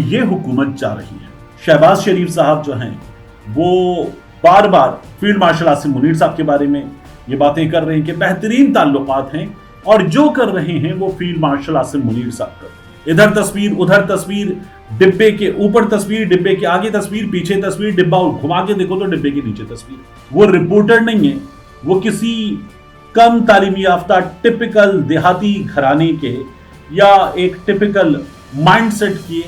یہ حکومت جا رہی ہے۔ شہباز شریف صاحب جو ہیں وہ بار بار فیلڈ مارشل عاصم منیر صاحب کے بارے میں یہ باتیں کر رہے ہیں کہ بہترین تعلقات ہیں، اور جو کر رہے ہیں وہ فیلڈ مارشل عاصم منیر صاحب کر رہے ہیں۔ ادھر تصویر، ادھر تصویر، ڈبے کے اوپر تصویر، ڈبے کے آگے تصویر، پیچھے تصویر، ڈبہ گھما کے دیکھو تو ڈبے کے نیچے تصویر۔ وہ رپورٹر نہیں ہے، وہ کسی کم تعلیمی یافتہ ٹپکل دیہاتی گھرانے کے یا ایک ٹپکل مائنڈ سیٹ کے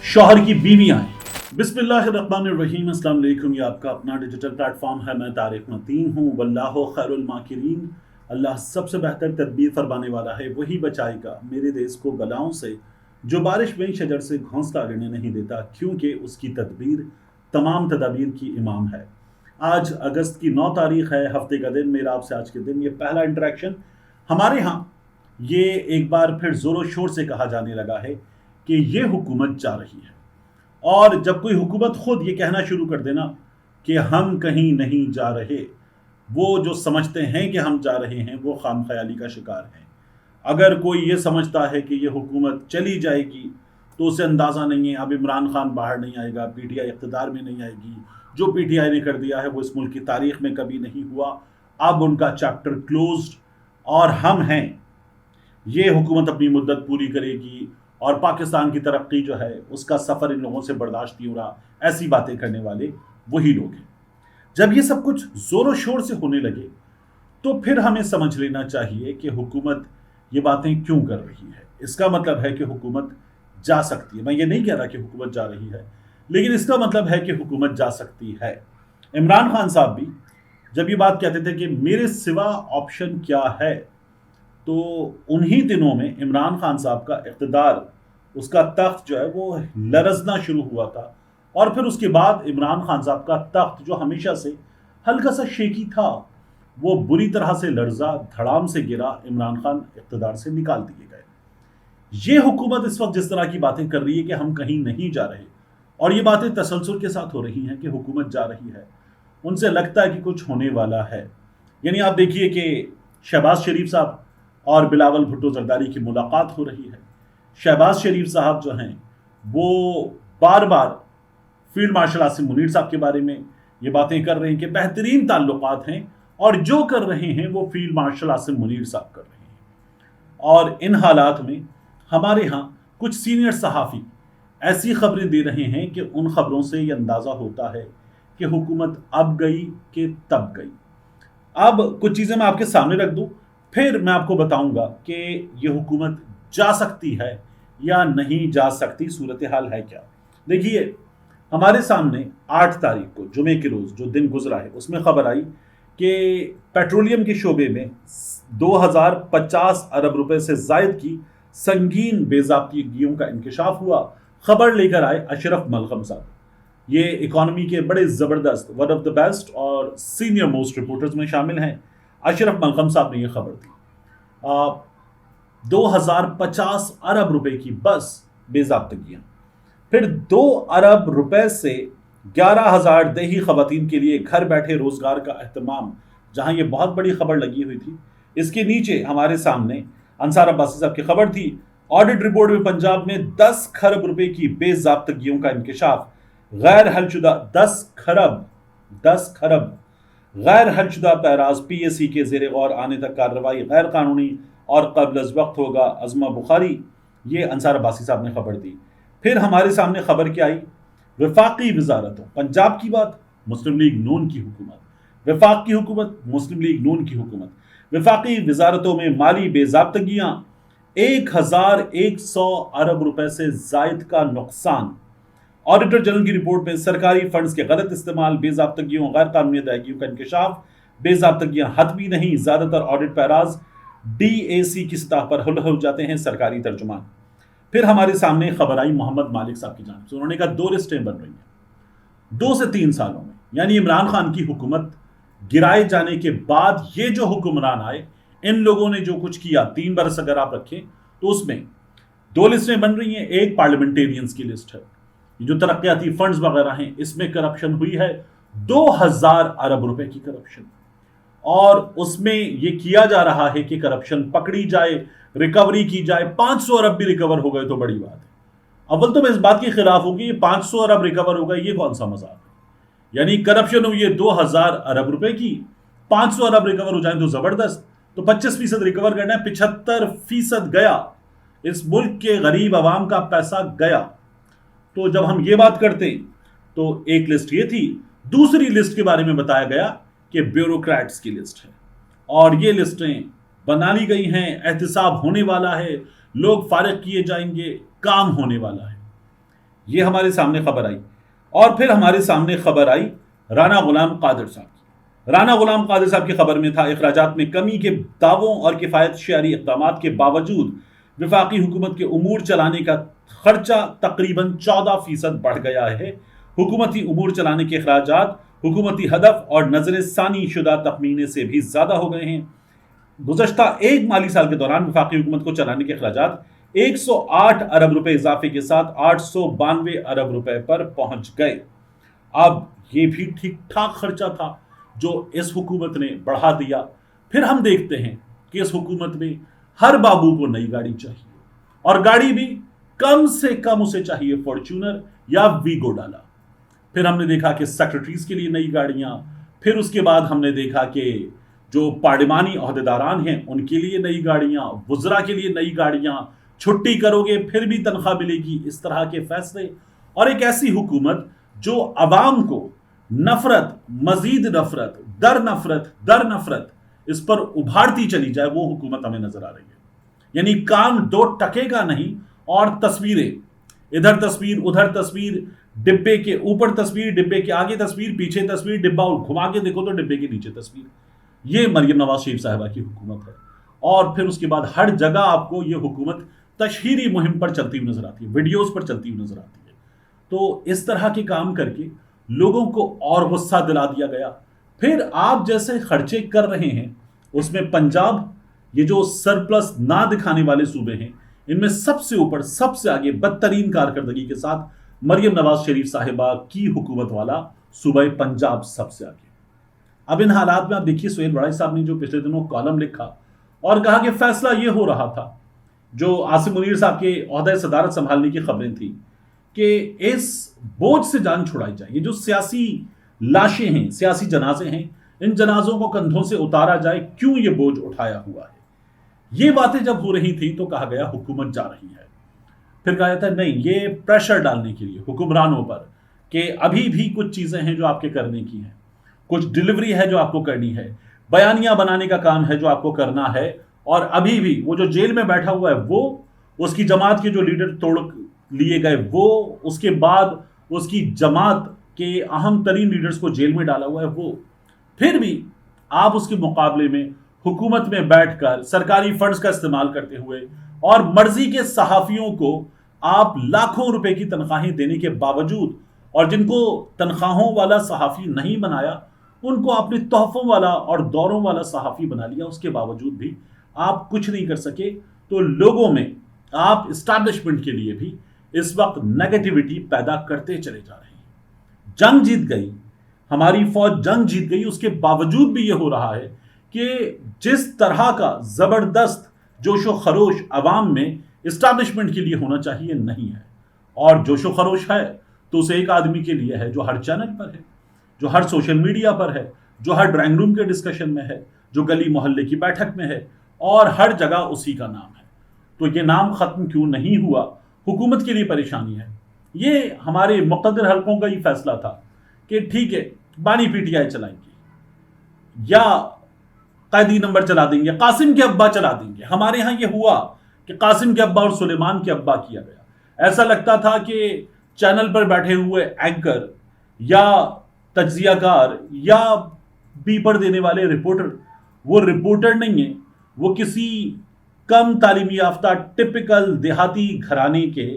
شوہر کی بیویاں ہیں۔ بسم اللہ الرحمن الرحیم، السلام علیکم۔ یہ آپ کا اپنا ڈیجیٹل پلیٹ فارم ہے، میں طارق متین ہوں۔ واللہ خیر الماکرین، اللہ سب سے بہتر تدبیر فرمانے والا ہے، وہی بچائے گا میرے دیس کو بلاؤں سے، جو بارش میں شجر سے گھونسلا گرنے نہیں دیتا، کیونکہ اس کی تدبیر تمام تدابیر کی امام ہے۔ آج اگست کی 9 تاریخ ہے، ہفتے کا دن، میرا آپ سے آج کے دن یہ پہلا انٹریکشن ہمارے ہاں یہ ایک بار پھر زور و شور سے کہا جانے لگا ہے کہ یہ حکومت جا رہی ہے۔ اور جب کوئی حکومت خود یہ کہنا شروع کر دینا کہ ہم کہیں نہیں جا رہے، وہ جو سمجھتے ہیں کہ ہم جا رہے ہیں وہ خام خیالی کا شکار ہیں۔ اگر کوئی یہ سمجھتا ہے کہ یہ حکومت چلی جائے گی تو اسے اندازہ نہیں ہے اب عمران خان باہر نہیں آئے گا، پی ٹی آئی اقتدار میں نہیں آئے گی، جو پی ٹی آئی نے کر دیا ہے وہ اس ملک کی تاریخ میں کبھی نہیں ہوا، اب ان کا چیپٹر کلوزڈ اور ہم ہیں، یہ حکومت اپنی مدت پوری کرے گی اور پاکستان کی ترقی جو ہے اس کا سفر ان لوگوں سے برداشت نہیں ہو رہا، ایسی باتیں کرنے والے وہی لوگ ہیں۔ جب یہ سب کچھ زور و شور سے ہونے لگے تو پھر ہمیں سمجھ لینا چاہیے کہ حکومت یہ باتیں کیوں کر رہی ہے۔ اس کا مطلب ہے کہ حکومت جا سکتی ہے، میں یہ نہیں کہہ رہا کہ حکومت جا رہی ہے، لیکن اس کا مطلب ہے کہ حکومت جا سکتی ہے۔ عمران خان صاحب بھی جب یہ بات کہتے تھے کہ میرے سوا آپشن کیا ہے، تو انہی دنوں میں عمران خان صاحب کا اقتدار، اس کا تخت جو ہے وہ لرزنا شروع ہوا تھا، اور پھر اس کے بعد عمران خان صاحب کا تخت جو ہمیشہ سے ہلکا سا شیکی تھا وہ بری طرح سے لرزا، دھڑام سے گرا، عمران خان اقتدار سے نکال دیے گئے۔ یہ حکومت اس وقت جس طرح کی باتیں کر رہی ہے کہ ہم کہیں نہیں جا رہے، اور یہ باتیں تسلسل کے ساتھ ہو رہی ہیں کہ حکومت جا رہی ہے، ان سے لگتا ہے کہ کچھ ہونے والا ہے۔ یعنی آپ دیکھیے کہ شہباز شریف صاحب اور بلاول بھٹو زرداری کی ملاقات ہو رہی ہے۔ شہباز شریف صاحب جو ہیں وہ بار بار فیلڈ مارشل عاصم منیر صاحب کے بارے میں یہ باتیں کر رہے ہیں کہ بہترین تعلقات ہیں، اور جو کر رہے ہیں وہ فیلڈ مارشل عاصم منیر صاحب کر رہے ہیں۔ اور ان حالات میں ہمارے ہاں کچھ سینئر صحافی ایسی خبریں دے رہے ہیں کہ ان خبروں سے یہ اندازہ ہوتا ہے کہ حکومت اب گئی کہ تب گئی۔ اب کچھ چیزیں میں آپ کے سامنے رکھ دوں، پھر میں آپ کو بتاؤں گا کہ یہ حکومت جا سکتی ہے یا نہیں جا سکتی، صورتحال ہے کیا۔ دیکھیے، ہمارے سامنے 8 تاریخ کو جمعے کے روز جو دن گزرا ہے اس میں خبر آئی کہ پیٹرولیم کے شعبے میں 2050 ارب روپے سے زائد کی سنگین بے ضابطگیوں کا انکشاف ہوا۔ خبر لے کر آئے اشرف ملغم صاحب، یہ اکانومی کے بڑے زبردست، ون آف دا بیسٹ اور سینئر موسٹ رپورٹرز میں شامل ہیں۔ اشرف ملغم صاحب نے یہ خبر دی، 2050 ارب روپے کی بس بے ضابطگیاں، پھر 2 ارب روپے سے 11,000 دیہی خواتین کے لیے گھر بیٹھے روزگار کا اہتمام، جہاں یہ بہت بڑی خبر لگی ہوئی تھی۔ اس کے نیچے ہمارے سامنے انصار عباسی صاحب کی خبر تھی، آڈٹ رپورٹ میں پنجاب میں 10 کھرب روپے کی بے ضابطگیوں کا انکشاف، غیر حل شدہ 10 کھرب غیر حل شدہ پیراز پی ایس سی کے زیر غور آنے تک کارروائی غیر قانونی اور قبل از وقت ہوگا، عظمہ بخاری، یہ انصار عباسی صاحب نے خبر دی۔ پھر ہمارے سامنے خبر کیا آئی، وفاقی وزارتوں، پنجاب کی بات، مسلم لیگ نون کی حکومت، وفاق کی حکومت، مسلم لیگ نون کی حکومت، وفاقی وزارتوں میں مالی بے ضابطگیاں، 1100 ارب روپے سے زائد کا نقصان۔ آڈیٹر جنرل کی رپورٹ میں سرکاری فنڈز کے غلط استعمال، بے ضابطگیوں، غیر قانونی ادائیگیوں کا انکشاف، بے ضابطگیاں حتمی نہیں، زیادہ تر آڈٹ پیراز ڈی اے سی کی سطح پر حل ہو جاتے ہیں، سرکاری ترجمان۔ پھر ہمارے سامنے خبر آئی محمد مالک صاحب کی جانب سے، انہوں نے کہا 2 لسٹیں بن رہی ہیں 2 سے 3 سالوں میں، یعنی عمران خان کی حکومت گرائے جانے کے بعد یہ جو حکمران آئے، ان لوگوں نے جو کچھ کیا 3 برس اگر آپ رکھیں تو اس میں 2 لسٹیں بن رہی ہیں۔ ایک پارلیمنٹیرینز کی لسٹ ہے، جو ترقیاتی فنڈز وغیرہ ہیں، اس میں کرپشن ہوئی ہے 2000 ارب روپے کی کرپشن، اور اس میں یہ کیا جا رہا ہے کہ کرپشن پکڑی جائے، ریکوری کی جائے، 500 ارب بھی ریکور ہو گئے تو بڑی بات ہے۔ اول تو میں اس بات کے خلاف ہوں کہ یہ 500 ارب ریکور ہوگا، یہ کون سا مذاق ہے؟ یعنی کرپشن ہوئی ہے 2000 ارب روپے کی، 500 ارب ریکور ہو جائیں تو زبردست، تو 25% ریکور کرنا ہے، 75% گیا، اس ملک کے غریب عوام کا پیسہ گیا۔ تو جب ہم یہ بات کرتے ہیں تو ایک لسٹ یہ تھی، دوسری لسٹ کے بارے میں بتایا گیا کہ بیوروکریٹس کی لسٹ ہے، اور یہ لسٹیں بنا لی گئی ہیں، احتساب ہونے والا ہے، لوگ فارغ کیے جائیں گے، کام ہونے والا ہے۔ یہ ہمارے سامنے خبر آئی، اور پھر ہمارے سامنے خبر آئی رانا غلام قادر صاحب کی۔ رانا غلام قادر صاحب کی خبر میں تھا اخراجات میں کمی کے دعووں اور کفایت شعری اقدامات کے باوجود وفاقی حکومت کے امور چلانے کا خرچہ تقریباً 14% بڑھ گیا ہے۔ حکومتی امور چلانے کے اخراجات حکومتی ہدف اور نظر ثانی شدہ تخمینے سے بھی زیادہ ہو گئے ہیں۔ گزشتہ ایک مالی سال کے دوران وفاقی حکومت کو چلانے کے اخراجات 108 ارب روپے اضافے کے ساتھ 892 ارب روپے پر پہنچ گئے۔ اب یہ بھی ٹھیک ٹھاک خرچہ تھا جو اس حکومت نے بڑھا دیا۔ پھر ہم دیکھتے ہیں کہ اس حکومت میں ہر بابو کو نئی گاڑی چاہیے، اور گاڑی بھی کم سے کم اسے چاہیے فارچونر یا ویگو ڈالا۔ پھر ہم نے دیکھا کہ سیکرٹریز کے لیے نئی گاڑیاں، پھر اس کے بعد ہم نے دیکھا کہ جو پارلیمانی عہدیداران ہیں ان کے لیے نئی گاڑیاں، وزراء کے لیے نئی گاڑیاں، چھٹی کرو گے پھر بھی تنخواہ ملے گی، اس طرح کے فیصلے۔ اور ایک ایسی حکومت جو عوام کو نفرت، مزید نفرت، در نفرت اس پر ابھارتی چلی جائے، وہ حکومت ہمیں نظر آ رہی ہے۔ یعنی کام دو ٹکے کا نہیں، اور تصویریں ادھر تصویر ادھر تصویر، ڈبے کے اوپر تصویر، ڈبے کے آگے تصویر، پیچھے تصویر، ڈبہ گھما کے دیکھو تو ڈبے کے نیچے تصویر۔ یہ مریم نواز شریف صاحبہ کی حکومت ہے۔ اور پھر اس کے بعد ہر جگہ آپ کو یہ حکومت تشہیری مہم پر چلتی ہوئی نظر آتی ہے، ویڈیوز پر چلتی ہوئی نظر آتی ہے۔ تو اس طرح کے کام کر کے لوگوں کو اور غصہ دلا دیا گیا۔ پھر آپ جیسے خرچے کر رہے ہیں، اس میں پنجاب، یہ جو سرپلس نہ دکھانے والے صوبے ہیں، ان میں سب سے اوپر، سب سے آگے، بدترین کارکردگی کے ساتھ مریم نواز شریف صاحبہ کی حکومت والا صوبہ پنجاب سب سے آگے۔ اب ان حالات میں آپ دیکھیے سہیل وڑائی صاحب نے جو پچھلے دنوں کالم لکھا اور کہا کہ فیصلہ یہ ہو رہا تھا، جو عاصم منیر صاحب کے عہدہ صدارت سنبھالنے کی خبریں تھیں، کہ اس بوجھ سے جان چھڑائی جائے۔ یہ جو سیاسی لاشیں ہیں، سیاسی جنازے ہیں، ان جنازوں کو کندھوں سے اتارا جائے، کیوں یہ بوجھ اٹھایا ہوا ہے۔ یہ باتیں جب ہو رہی تھیں تو کہا گیا حکومت جا رہی ہے۔ پھر کہا جاتا ہے نہیں، یہ پریشر ڈالنے کے لیے حکمرانوں پر کہ ابھی بھی کچھ چیزیں ہیں جو آپ کے کرنے کی ہیں، کچھ ڈیلیوری ہے جو آپ کو کرنی ہے، بیانیہ بنانے کا کام ہے جو آپ کو کرنا ہے، اور ابھی بھی وہ جو جیل میں بیٹھا ہوا ہے، وہ اس کی جماعت کے جو لیڈر توڑ لیے گئے، وہ اس کے بعد اس کی جماعت کے اہم ترین لیڈرز کو جیل میں ڈالا ہوا ہے، وہ پھر بھی آپ اس کے مقابلے میں حکومت میں بیٹھ کر سرکاری فنڈز کا استعمال کرتے ہوئے اور مرضی کے صحافیوں کو آپ لاکھوں روپے کی تنخواہیں دینے کے باوجود، اور جن کو تنخواہوں والا صحافی نہیں بنایا ان کو اپنے تحفوں والا اور دوروں والا صحافی بنا لیا، اس کے باوجود بھی آپ کچھ نہیں کر سکے۔ تو لوگوں میں آپ اسٹیبلشمنٹ کے لیے بھی اس وقت نیگیٹیوٹی پیدا کرتے چلے جا رہے ہیں۔ جنگ جیت گئی، ہماری فوج جنگ جیت گئی، اس کے باوجود بھی یہ ہو رہا ہے کہ جس طرح کا زبردست جوش و خروش عوام میں اسٹیبلشمنٹ کے لیے ہونا چاہیے نہیں ہے۔ اور جوش و خروش ہے تو اسے ایک آدمی کے لیے ہے جو ہر چینل پر ہے، جو ہر سوشل میڈیا پر ہے، جو ہر ڈرائنگ روم کے ڈسکشن میں ہے، جو گلی محلے کی بیٹھک میں ہے، اور ہر جگہ اسی کا نام ہے۔ تو یہ نام ختم کیوں نہیں ہوا، حکومت کے لیے پریشانی ہے۔ یہ ہمارے مقتدر حلقوں کا ہی فیصلہ تھا کہ ٹھیک ہے بانی پی ٹی آئی چلائیں گے، یا قیدی نمبر چلا دیں گے، قاسم کے ابا چلا دیں گے۔ ہمارے ہاں یہ ہوا کہ قاسم کے ابا اور سلیمان کے ابا کیا گیا۔ ایسا لگتا تھا کہ چینل پر بیٹھے ہوئے اینکر یا تجزیہ کار یا بیپر دینے والے رپورٹر، وہ رپورٹر نہیں ہیں، وہ کسی کم تعلیمی یافتہ ٹپکل دیہاتی گھرانے کے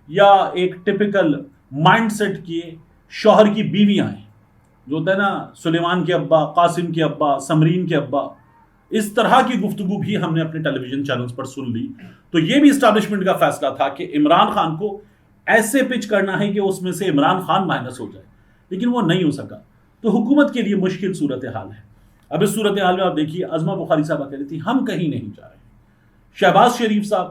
یا ایک ٹپکل مائنڈ سیٹ کے شوہر کی بیویاں ہیں، جو ہوتا ہے نا سلیمان کے ابا، قاسم کے ابا، سمرین کے ابا۔ اس طرح کی گفتگو بھی ہم نے اپنے ٹیلی ویژن چینلز پر سن لی۔ تو یہ بھی اسٹیبلشمنٹ کا فیصلہ تھا کہ عمران خان کو ایسے پچ کرنا ہے کہ اس میں سے عمران خان مائنس ہو جائے، لیکن وہ نہیں ہو سکا۔ تو حکومت کے لیے مشکل صورتحال ہے۔ اب اس صورتحال میں آپ دیکھیے، عظمہ بخاری صاحبہ کہہ رہی تھی ہم کہیں نہیں جا رہے ہیں، شہباز شریف صاحب